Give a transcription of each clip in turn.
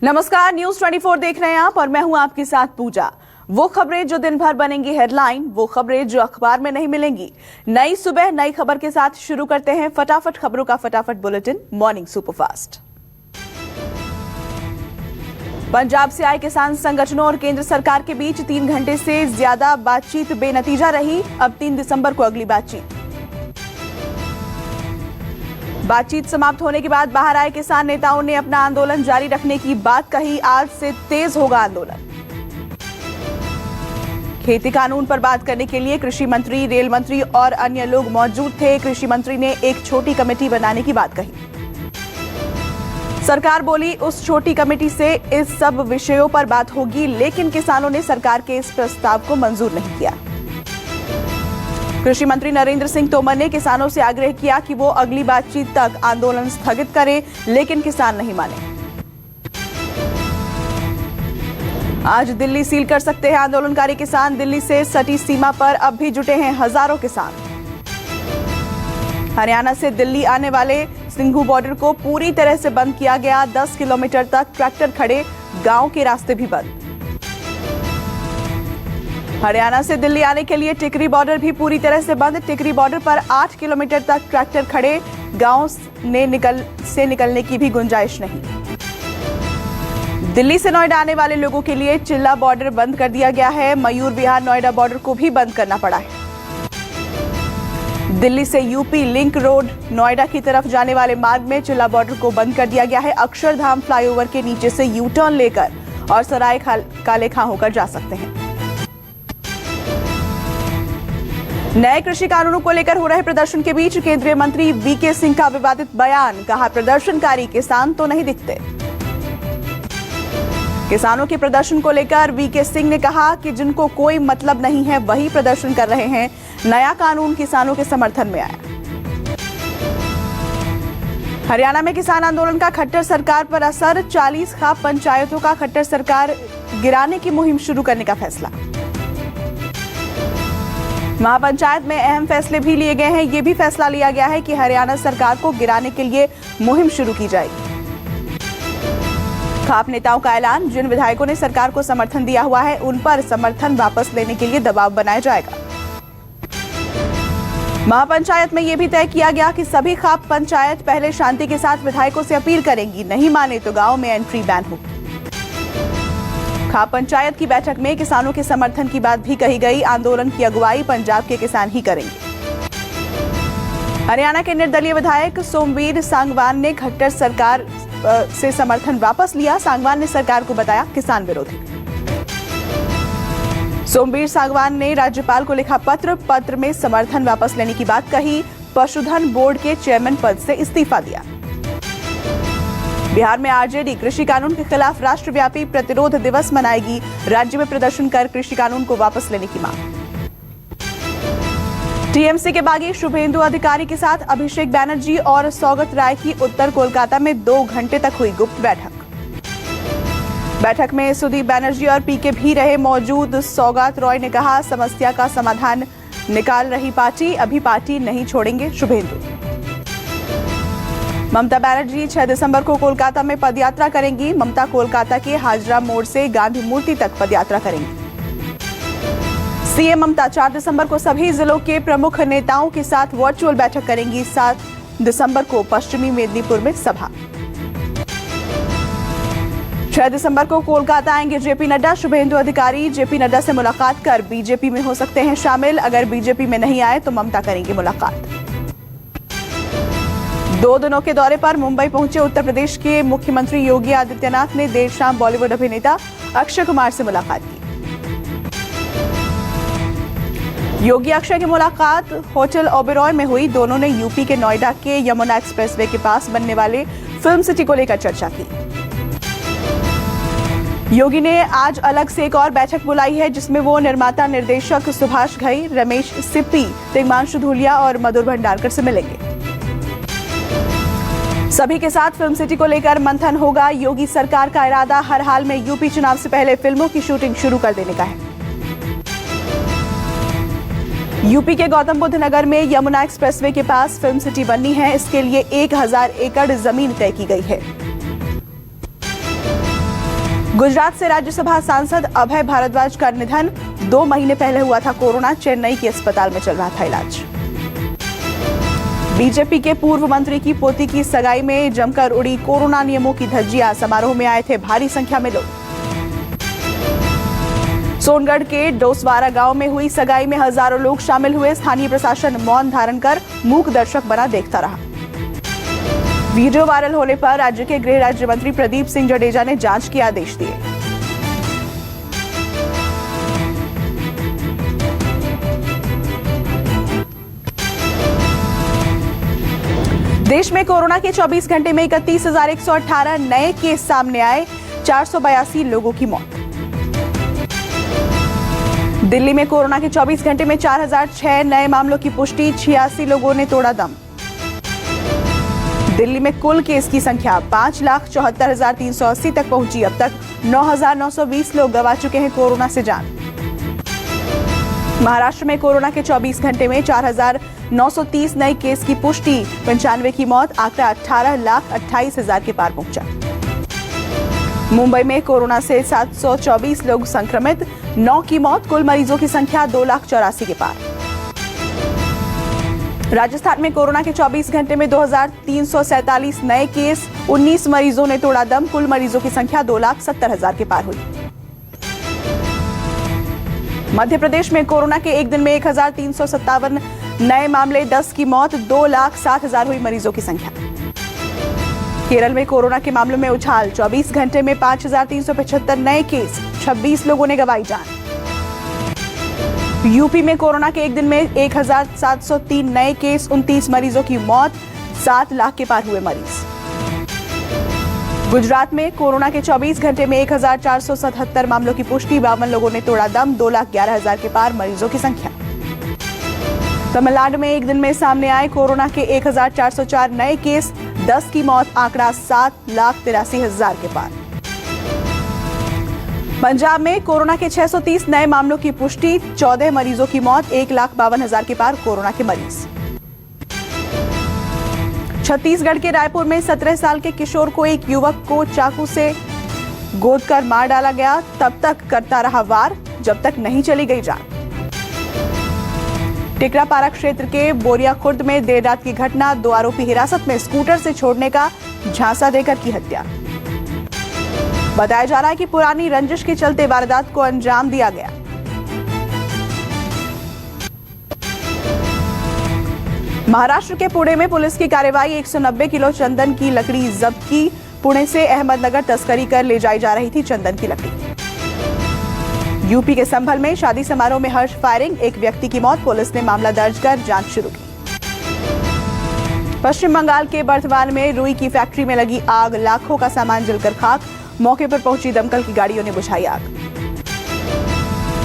नमस्कार, न्यूज 24 देख रहे हैं आप और मैं हूं आपके साथ पूजा। वो खबरें जो दिन भर बनेंगी हेडलाइन, वो खबरें जो अखबार में नहीं मिलेंगी। नई सुबह नई खबर के साथ शुरू करते हैं फटाफट खबरों का फटाफट बुलेटिन मॉर्निंग सुपरफास्ट। पंजाब से आए किसान संगठनों और केंद्र सरकार के बीच 3 घंटे से ज्यादा बातचीत बेनतीजा रही। अब 3 दिसंबर को अगली बातचीत समाप्त होने के बाद बाहर आए किसान नेताओं ने अपना आंदोलन जारी रखने की बात कही। आज से तेज होगा आंदोलन। खेती कानून पर बात करने के लिए कृषि मंत्री, रेल मंत्री और अन्य लोग मौजूद थे। कृषि मंत्री ने एक छोटी कमेटी बनाने की बात कही। सरकार बोली उस छोटी कमेटी से इस सब विषयों पर बात होगी, लेकिन किसानों ने सरकार के इस प्रस्ताव को मंजूर नहीं किया। कृषि मंत्री नरेंद्र सिंह तोमर ने किसानों से आग्रह किया कि वो अगली बातचीत तक आंदोलन स्थगित करें, लेकिन किसान नहीं माने। आज दिल्ली सील कर सकते हैं आंदोलनकारी किसान। दिल्ली से सटी सीमा पर अब भी जुटे हैं हजारों किसान। हरियाणा से दिल्ली आने वाले सिंघू बॉर्डर को पूरी तरह से बंद किया गया। 10 किलोमीटर तक ट्रैक्टर खड़े, गांव के रास्ते भी बंद। हरियाणा से दिल्ली आने के लिए टिकरी बॉर्डर भी पूरी तरह से बंद। टिकरी बॉर्डर पर 8 किलोमीटर तक ट्रैक्टर खड़े, गांव से निकलने की भी गुंजाइश नहीं। दिल्ली से नोएडा आने वाले लोगों के लिए चिल्ला बॉर्डर बंद कर दिया गया है। मयूर विहार नोएडा बॉर्डर को भी बंद करना पड़ा है। दिल्ली से यूपी लिंक रोड नोएडा की तरफ जाने वाले मार्ग में चिल्ला बॉर्डर को बंद कर दिया गया है। अक्षरधाम फ्लाईओवर के नीचे से यू टर्न लेकर और सराय काले खां होकर जा सकते हैं। नए कृषि कानूनों को लेकर हो रहे प्रदर्शन के बीच केंद्रीय मंत्री वीके सिंह का विवादित बयान। कहा, प्रदर्शनकारी किसान तो नहीं दिखते। किसानों के प्रदर्शन को लेकर वीके सिंह ने कहा कि जिनको कोई मतलब नहीं है वही प्रदर्शन कर रहे हैं। नया कानून किसानों के समर्थन में आया। हरियाणा में किसान आंदोलन का खट्टर सरकार पर असर। 40 खाप पंचायतों का खट्टर सरकार गिराने की मुहिम शुरू करने का फैसला। महापंचायत में अहम फैसले भी लिए गए हैं। ये भी फैसला लिया गया है कि हरियाणा सरकार को गिराने के लिए मुहिम शुरू की जाएगी। खाप नेताओं का ऐलान, जिन विधायकों ने सरकार को समर्थन दिया हुआ है उन पर समर्थन वापस लेने के लिए दबाव बनाया जाएगा। महापंचायत में यह भी तय किया गया कि सभी खाप पंचायत पहले शांति के साथ विधायकों से अपील करेंगी, नहीं माने तो गांव में एंट्री बैन होगी। खाप पंचायत की बैठक में किसानों के समर्थन की बात भी कही गई। आंदोलन की अगुवाई पंजाब के किसान ही करेंगे। हरियाणा के निर्दलीय विधायक सोमवीर सांगवान ने खट्टर सरकार से समर्थन वापस लिया। सांगवान ने सरकार को बताया किसान विरोधी। सोमवीर सांगवान ने राज्यपाल को लिखा पत्र में समर्थन वापस लेने की बात कही। पशुधन बोर्ड के चेयरमैन पद से इस्तीफा दिया। बिहार में आरजेडी कृषि कानून के खिलाफ राष्ट्रव्यापी प्रतिरोध दिवस मनाएगी। राज्य में प्रदर्शन कर कृषि कानून को वापस लेने की मांग। टीएमसी के बागी शुभेंदु अधिकारी के साथ अभिषेक बैनर्जी और सौगत राय की उत्तर कोलकाता में 2 घंटे तक हुई गुप्त बैठक में सुदीप बैनर्जी और पीके भी रहे मौजूद। सौगत रॉय ने कहा, समस्या का समाधान निकाल रही पार्टी, अभी पार्टी नहीं छोड़ेंगे शुभेंदु। ममता बनर्जी 6 दिसंबर को कोलकाता में पदयात्रा करेंगी। ममता कोलकाता के हाजरा मोड़ से गांधी मूर्ति तक पदयात्रा करेंगी। सीएम ममता 4 दिसंबर को सभी जिलों के प्रमुख नेताओं के साथ वर्चुअल बैठक करेंगी। 7 दिसंबर को पश्चिमी मेदिनीपुर में सभा। 6 दिसंबर को कोलकाता आएंगे जेपी नड्डा। शुभेंदु अधिकारी जेपी नड्डा से मुलाकात कर बीजेपी में हो सकते हैं शामिल। अगर बीजेपी में नहीं आए तो ममता करेंगी मुलाकात। 2 दिनों के दौरे पर मुंबई पहुंचे उत्तर प्रदेश के मुख्यमंत्री योगी आदित्यनाथ ने देर शाम बॉलीवुड अभिनेता अक्षय कुमार से मुलाकात की। योगी अक्षय की मुलाकात होटल ओबेरॉय में हुई। दोनों ने यूपी के नोएडा के यमुना एक्सप्रेसवे के पास बनने वाले फिल्म सिटी को लेकर चर्चा की। योगी ने आज अलग से एक और बैठक बुलाई है, जिसमें वो निर्माता निर्देशक सुभाष घई, रमेश सिप्पी, तिग्मांशु धूलिया और मधुर भंडारकर से मिलेंगे। सभी के साथ फिल्म सिटी को लेकर मंथन होगा। योगी सरकार का इरादा हर हाल में यूपी चुनाव से पहले फिल्मों की शूटिंग शुरू कर देने का है। यूपी के गौतम बुद्ध नगर में यमुना एक्सप्रेसवे के पास फिल्म सिटी बननी है। इसके लिए 1000 एकड़ जमीन तय की गई है। गुजरात से राज्यसभा सांसद अभय भारद्वाज का निधन। 2 महीने पहले हुआ था कोरोना। चेन्नई के अस्पताल में चल रहा था इलाज। बीजेपी के पूर्व मंत्री की पोती की सगाई में जमकर उड़ी कोरोना नियमों की धज्जियां। समारोह में आए थे भारी संख्या में लोग। सोनगढ़ के डोसवारा गांव में हुई सगाई में हजारों लोग शामिल हुए। स्थानीय प्रशासन मौन धारण कर मूक दर्शक बना देखता रहा। वीडियो वायरल होने पर राज्य के गृह राज्य मंत्री प्रदीप सिंह जडेजा ने जांच के आदेश दिए। देश में कोरोना के 24 घंटे में 31,118 नए केस सामने आए। 482 लोगों की मौत। दिल्ली में कोरोना के 24 घंटे में 4006 नए मामलों की पुष्टि। 86 लोगों ने तोड़ा दम। दिल्ली में कुल केस की संख्या 5,74,380 तक पहुंची। अब तक 9,920 लोग गंवा चुके हैं कोरोना से जान। महाराष्ट्र में कोरोना के 24 घंटे में 4,930 नए केस की पुष्टि। 95 की मौत। आंकड़ा 18,28,000 के पार पहुंचा। मुंबई में कोरोना से 724 लोग संक्रमित। 9 की मौत। कुल मरीजों की संख्या 2,84,000 के पार। राजस्थान में कोरोना के 24 घंटे में 2,347 नए केस। 19 मरीजों ने तोड़ा दम। कुल मरीजों की संख्या 2,70,000 के पार हुई। मध्य प्रदेश में कोरोना के एक दिन में 1,357 नए मामले। 10 की मौत। 2,07,000 हुई मरीजों की संख्या। केरल में कोरोना के मामलों में उछाल। 24 घंटे में 5,375 नए केस। 26 लोगों ने गंवाई जान। यूपी में कोरोना के एक दिन में 1,703 नए केस। 29 मरीजों की मौत। 7 लाख के पार हुए मरीज। गुजरात में कोरोना के 24 घंटे में 1,477 मामलों की पुष्टि। 52 लोगों ने तोड़ा दम। 2,11,000 के पार मरीजों की संख्या। तमिलनाडु में एक दिन में सामने आए कोरोना के 1,404 नए केस। 10 की मौत। आंकड़ा 7,83,000 के पार। पंजाब में कोरोना के 630 नए मामलों की पुष्टि। 14 मरीजों की मौत। 1,52,000 के पार कोरोना के मरीज। छत्तीसगढ़ के रायपुर में 17 साल के किशोर को एक युवक को चाकू से गोद कर मार डाला गया। तब तक करता रहा वार जब तक नहीं चली गई जान। टिकरापारा क्षेत्र के बोरिया खुर्द में देर रात की घटना। 2 आरोपी हिरासत में। स्कूटर से छोड़ने का झांसा देकर की हत्या। बताया जा रहा है कि पुरानी रंजिश के चलते वारदात को अंजाम दिया गया। महाराष्ट्र के पुणे में पुलिस की कार्रवाई। 190 किलो चंदन की लकड़ी जब्त की। पुणे से अहमदनगर तस्करी कर ले जाई जा रही थी चंदन की लकड़ी। यूपी के संभल में शादी समारोह में हर्ष फायरिंग। एक व्यक्ति की मौत। पुलिस ने मामला दर्ज कर जांच शुरू की। पश्चिम बंगाल के बर्धमान में रुई की फैक्ट्री में लगी आग। लाखों का सामान जलकर खाक। मौके पर पहुंची दमकल की गाड़ियों ने बुझाई आग।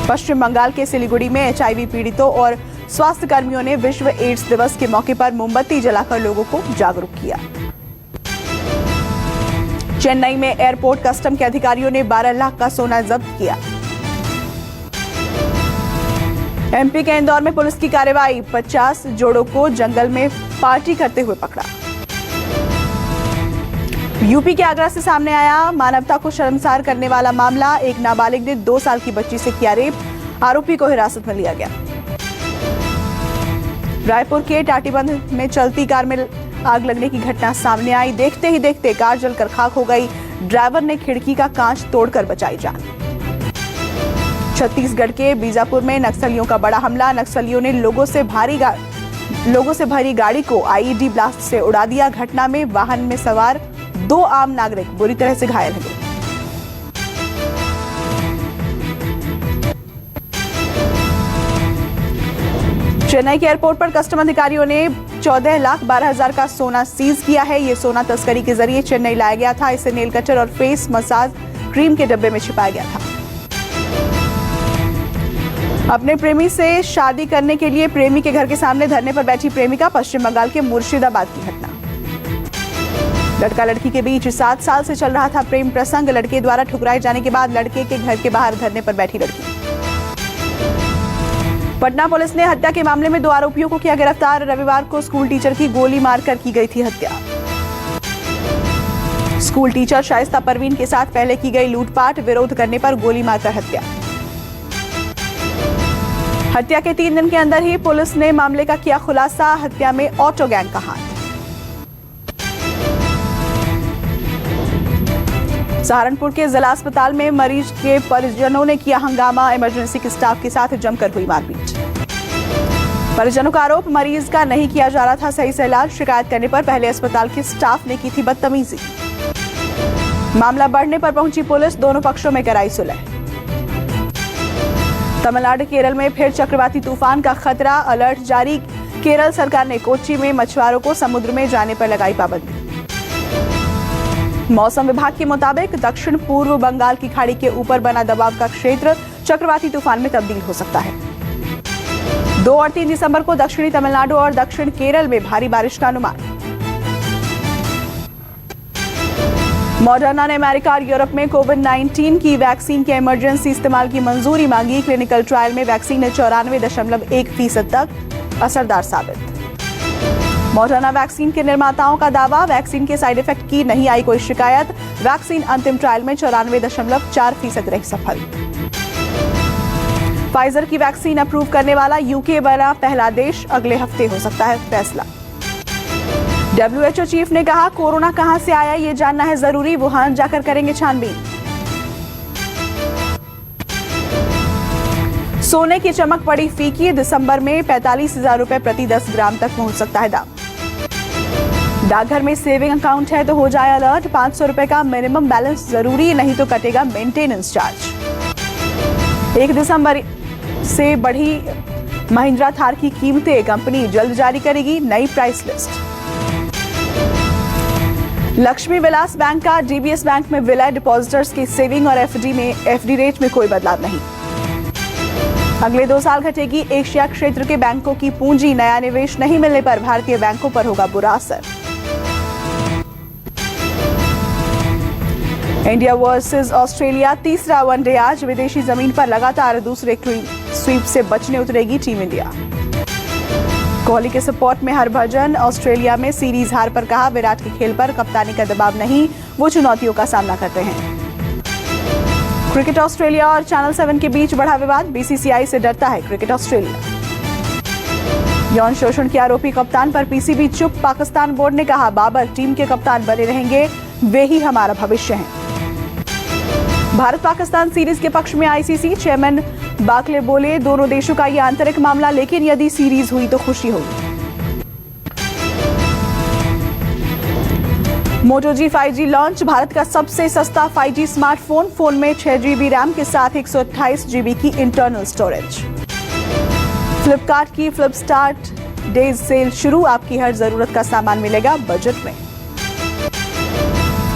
पश्चिम बंगाल के सिलीगुड़ी में HIV पीड़ितों और स्वास्थ्य कर्मियों ने विश्व एड्स दिवस के मौके पर मोमबत्ती जलाकर लोगों को जागरूक किया। चेन्नई में एयरपोर्ट कस्टम के अधिकारियों ने 12 लाख का सोना जब्त किया। MP के इंदौर में पुलिस की कार्रवाई। 50 जोड़ों को जंगल में पार्टी करते हुए पकड़ा। यूपी के आगरा से सामने आया मानवता को शर्मसार करने वाला मामला। एक नाबालिग ने 2 साल की बच्ची से किया रेप। आरोपी को हिरासत में लिया गया। रायपुर के टाटीबंध में चलती कार में आग लगने की घटना सामने आई। देखते ही देखते कार जलकर खाक हो गई। ड्राइवर ने खिड़की का कांच तोड़कर बचाई जान। छत्तीसगढ़ के बीजापुर में नक्सलियों का बड़ा हमला। नक्सलियों ने लोगों से भरी गाड़ी को IED ब्लास्ट से उड़ा दिया। घटना में वाहन में सवार 2 आम नागरिक बुरी तरह से घायल हो गए। चेन्नई के एयरपोर्ट पर कस्टम अधिकारियों ने 14,12,000 का सोना सीज किया है। ये सोना तस्करी के जरिए चेन्नई लाया गया था। इसे नेल कटर और फेस मसाज क्रीम के डब्बे में छिपाया गया था। अपने प्रेमी से शादी करने के लिए प्रेमी के घर के सामने धरने पर बैठी प्रेमिका। पश्चिम बंगाल के मुर्शिदाबाद की घटना। लड़का लड़की के बीच 7 साल से चल रहा था प्रेम प्रसंग। लड़के द्वारा ठुकराए जाने के बाद लड़के के घर के बाहर धरने पर बैठी लड़की। पटना पुलिस ने हत्या के मामले में 2 आरोपियों को किया गिरफ्तार। रविवार को स्कूल टीचर की गोली मारकर की गई थी हत्या। स्कूल टीचर शाइस्ता परवीन के साथ पहले की गई लूटपाट, विरोध करने पर गोली मारकर हत्या। हत्या के 3 दिन के अंदर ही पुलिस ने मामले का किया खुलासा, हत्या में ऑटो गैंग का हाथ। सहारनपुर के जिला अस्पताल में मरीज के परिजनों ने किया हंगामा, इमरजेंसी के स्टाफ के साथ जमकर हुई मारपीट। परिजनों का आरोप, मरीज का नहीं किया जा रहा था सही से इलाज, शिकायत करने पर पहले अस्पताल के स्टाफ ने की थी बदतमीजी। मामला बढ़ने पर पहुंची पुलिस, दोनों पक्षों में कराई सुलह। तमिलनाडु केरल में फिर चक्रवाती तूफान का खतरा, अलर्ट जारी, केरल सरकार ने कोच्चि में मछुआरों को समुद्र में जाने पर लगाई पाबंदी। मौसम विभाग के मुताबिक दक्षिण पूर्व बंगाल की खाड़ी के ऊपर बना दबाव का क्षेत्र चक्रवाती तूफान में तब्दील हो सकता है। 2 और 3 दिसंबर को दक्षिणी तमिलनाडु और दक्षिण केरल में भारी बारिश का अनुमान। मॉडर्ना ने अमेरिका और यूरोप में कोविड-19 की वैक्सीन के इमरजेंसी इस्तेमाल की मंजूरी मांगी। क्लिनिकल ट्रायल में वैक्सीन ने 94.1% तक असरदार साबित। मॉडर्ना वैक्सीन के निर्माताओं का दावा, वैक्सीन के साइड इफेक्ट की नहीं आई कोई शिकायत। वैक्सीन अंतिम ट्रायल में 94.4% रही सफल। फाइजर की वैक्सीन अप्रूव करने वाला यूके बना पहला देश, अगले हफ्ते हो सकता है फैसला। WHO चीफ ने कहा, कोरोना कहां से आया ये जानना है जरूरी, वुहान जाकर करेंगे छानबीन। सोने की चमक पड़ी फीकी, दिसंबर में 45,000 रुपए प्रति 10 ग्राम तक पहुंच सकता है दाम। डाकघर में सेविंग अकाउंट है तो हो जाए अलर्ट, 500 रुपए का मिनिमम बैलेंस जरूरी, नहीं तो कटेगा मेंटेनेंस चार्ज। 1 दिसंबर से बढ़ी महिंद्रा थार की कीमतें, कंपनी जल्द जारी करेगी नई price list. Lakshmi Vilas bank का DBS बैंक में विलय, डिपॉजिटर्स के सेविंग और FD रेट में कोई बदलाव नहीं। अगले 2 साल घटेगी एशिया क्षेत्र के बैंकों की पूंजी, नया निवेश नहीं मिलने पर भारतीय बैंकों पर होगा बुरा असर। इंडिया वर्सेस ऑस्ट्रेलिया तीसरा वनडे आज, विदेशी जमीन पर लगातार दूसरे क्लीन स्वीप से बचने उतरेगी टीम इंडिया। कोहली के सपोर्ट में हरभजन, ऑस्ट्रेलिया में सीरीज हार पर कहा, विराट के खेल पर कप्तानी का दबाव नहीं, वो चुनौतियों का सामना करते हैं। क्रिकेट ऑस्ट्रेलिया और चैनल 7 के बीच बढ़ा विवाद, BCCI से डरता है क्रिकेट ऑस्ट्रेलिया। यौन शोषण के आरोपी कप्तान पर PCB चुप, पाकिस्तान बोर्ड ने कहा, बाबर टीम के कप्तान बने रहेंगे, वे ही हमारा भविष्य हैं। भारत पाकिस्तान सीरीज के पक्ष में ICC चेयरमैन बाकले बोले, दोनों देशों का यह आंतरिक मामला, लेकिन यदि सीरीज हुई तो खुशी होगी। Moto G 5G launch, Bharat का सबसे सस्ता 5G स्मार्टफोन, फोन में 6 GB रैम के साथ 128 GB की इंटरनल स्टोरेज। फ्लिपकार्ट की फ्लिप स्टार्ट डेज सेल शुरू, आपकी हर जरूरत का सामान मिलेगा बजट में।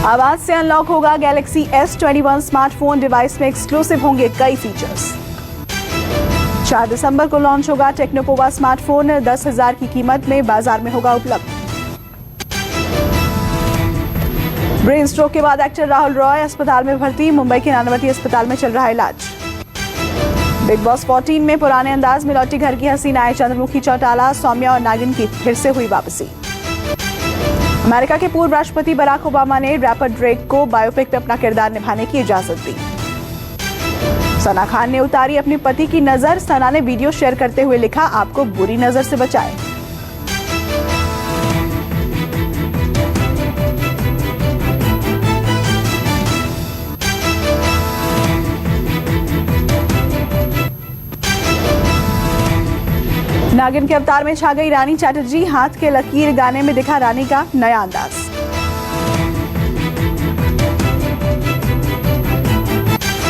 आवाज से अनलॉक होगा गैलेक्सी S21 स्मार्टफोन, डिवाइस में एक्सक्लूसिव होंगे कई फीचर्स। 4 दिसंबर को लॉन्च होगा टेक्नोपोवा स्मार्टफोन, 10,000 की कीमत में बाजार में होगा उपलब्ध। ब्रेन स्ट्रोक के बाद एक्टर राहुल रॉय अस्पताल में भर्ती, मुंबई के नानावती अस्पताल में चल रहा है इलाज। बिग बॉस 14 में पुराने अंदाज में लौटी घर की हसीनाएं, चंद्रमुखी चौटाला, सौम्या और नागिन की फिर से हुई वापसी। अमेरिका के पूर्व राष्ट्रपति बराक ओबामा ने रैपर ड्रेक को बायोपिक में अपना किरदार निभाने की इजाजत दी। सना खान ने उतारी अपने पति की नजर, सना ने वीडियो शेयर करते हुए लिखा, आपको बुरी नजर से बचाए। नागिन के अवतार में छा गई रानी चैटर्जी, हाथ के लकीर गाने में दिखा रानी का नया अंदाज।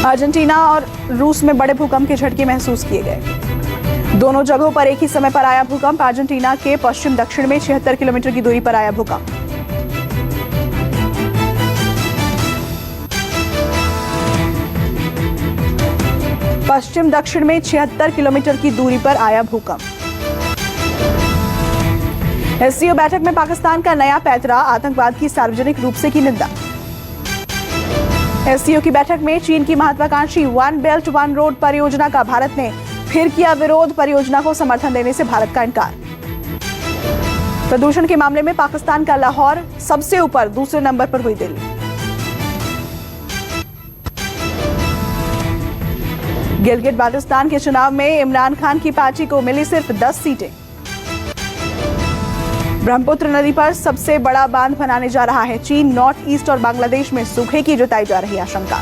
अर्जेंटीना और रूस में बड़े भूकंप के झटके महसूस किए गए। दोनों जगहों पर एक ही समय पर आया भूकंप। अर्जेंटीना के पश्चिम दक्षिण में 76 किलोमीटर की दूरी पर आया भूकंप। पश्चिम दक्षिण में 76 किलोमीटर की दूरी पर आया भूकंप। SCO बैठक में पाकिस्तान का नया पैतरा, आतंकवाद की सार्वजनिक रूप से की निंदा। SCO की बैठक में चीन की महत्वाकांक्षी वन बेल्ट वन रोड परियोजना का भारत ने फिर किया विरोध, परियोजना को समर्थन देने से भारत का इनकार। प्रदूषण के मामले में पाकिस्तान का लाहौर सबसे ऊपर, दूसरे नंबर पर हुई दिल्ली। गिलगित बाल्टिस्तान के चुनाव में इमरान खान की पार्टी को मिली सिर्फ 10 सीटें। ब्रह्मपुत्र नदी पर सबसे बड़ा बांध बनाने जा रहा है चीन। नॉर्थ ईस्ट और बांग्लादेश में सूखे की जताई जा रही आशंका।